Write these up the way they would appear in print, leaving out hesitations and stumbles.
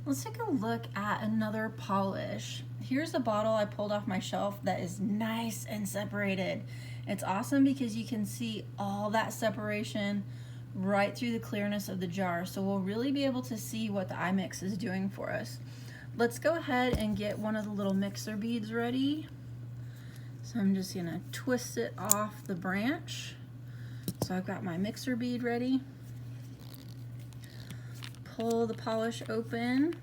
Let's take a look at another polish. Here's a bottle I pulled off my shelf that is nice and separated. It's awesome because you can see all that separation right through the clearness of the jar. So we'll really be able to see what the imix is doing for us. Let's go ahead and get one of the little mixer beads ready. So I'm just gonna twist it off the branch. So I've got my mixer bead ready. Pull the polish open.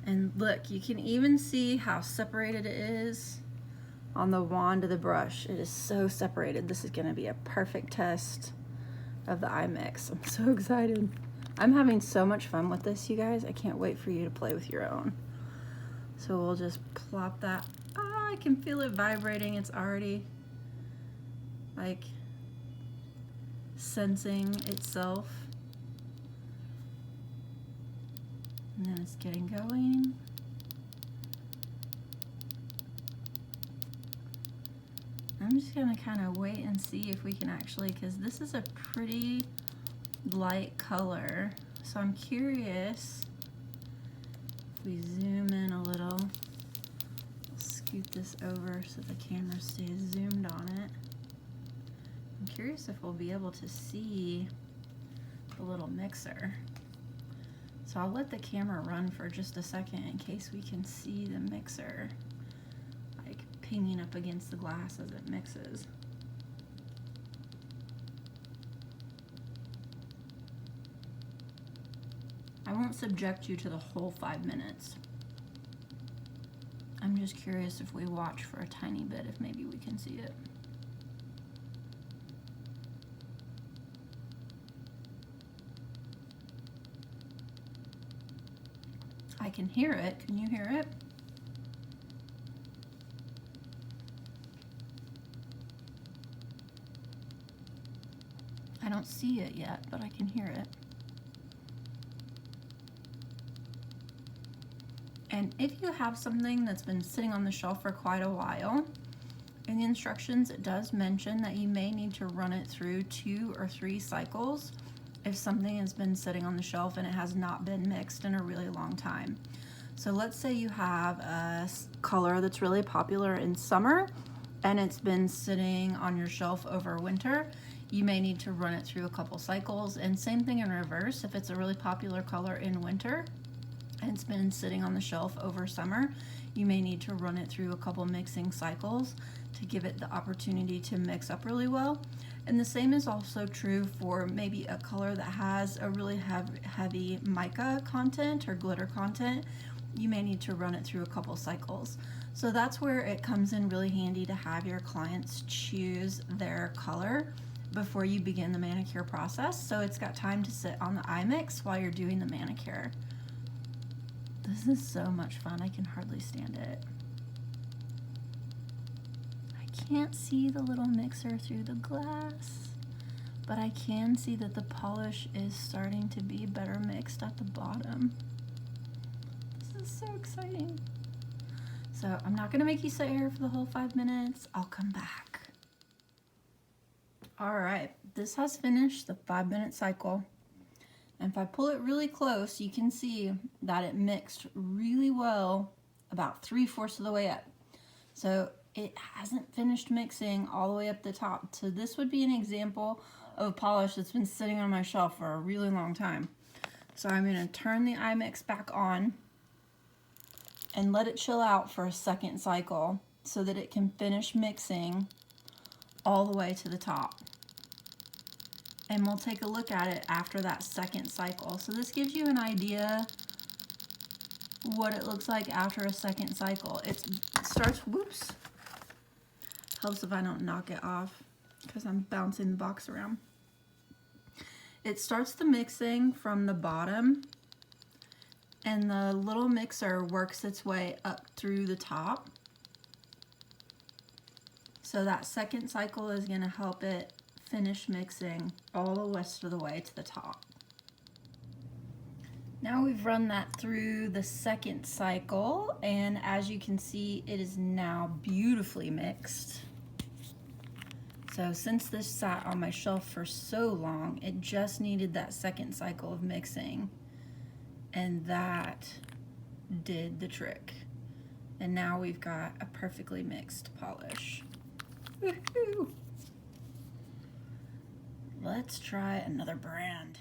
And look, you can even see how separated it is on the wand of the brush. It is so separated. This is gonna be a perfect test of the imix. I'm so excited. I'm having so much fun with this, you guys. I can't wait for you to play with your own. So we'll just plop that. Ah, I can feel it vibrating. It's already like sensing itself. And then it's getting going. I'm just gonna kind of wait and see if we can actually, because this is a pretty light color. So I'm curious if we zoom in a little. I'll scoot this over so the camera stays zoomed on it. I'm curious if we'll be able to see the little mixer. So I'll let the camera run for just a second in case we can see the mixer like pinging up against the glass as it mixes. I won't subject you to the whole 5 minutes. I'm just curious if we watch for a tiny bit, if maybe we can see it. I can hear it. Can you hear it? I don't see it yet, but I can hear it. And if you have something that's been sitting on the shelf for quite a while, in the instructions it does mention that you may need to run it through 2 or 3 cycles if something has been sitting on the shelf and it has not been mixed in a really long time. So let's say you have a color that's really popular in summer and it's been sitting on your shelf over winter. You may need to run it through a couple cycles, and same thing in reverse. If it's a really popular color in winter and it's been sitting on the shelf over summer, you may need to run it through a couple mixing cycles to give it the opportunity to mix up really well. And the same is also true for maybe a color that has a really heavy mica content or glitter content. You may need to run it through a couple cycles. So that's where it comes in really handy to have your clients choose their color before you begin the manicure process, so it's got time to sit on the imix while you're doing the manicure. This is so much fun. I can hardly stand it. I can't see the little mixer through the glass, but I can see that the polish is starting to be better mixed at the bottom. This is so exciting. So I'm not gonna make you sit here for the whole 5 minutes. I'll come back. All right, this has finished the 5-minute cycle. And if I pull it really close, you can see that it mixed really well about 3/4 of the way up. So it hasn't finished mixing all the way up the top. So this would be an example of a polish that's been sitting on my shelf for a really long time. So I'm gonna turn the imix back on and let it chill out for a second cycle so that it can finish mixing all the way to the top. And we'll take a look at it after that second cycle. So this gives you an idea what it looks like after a second cycle. It starts, whoops, helps if I don't knock it off because I'm bouncing the box around. It starts the mixing from the bottom and the little mixer works its way up through the top. So that second cycle is going to help it finish mixing all the rest of the way to the top. Now we've run that through the second cycle, and as you can see, it is now beautifully mixed. So since this sat on my shelf for so long, it just needed that second cycle of mixing and that did the trick. And now we've got a perfectly mixed polish. Woohoo! Let's try another brand.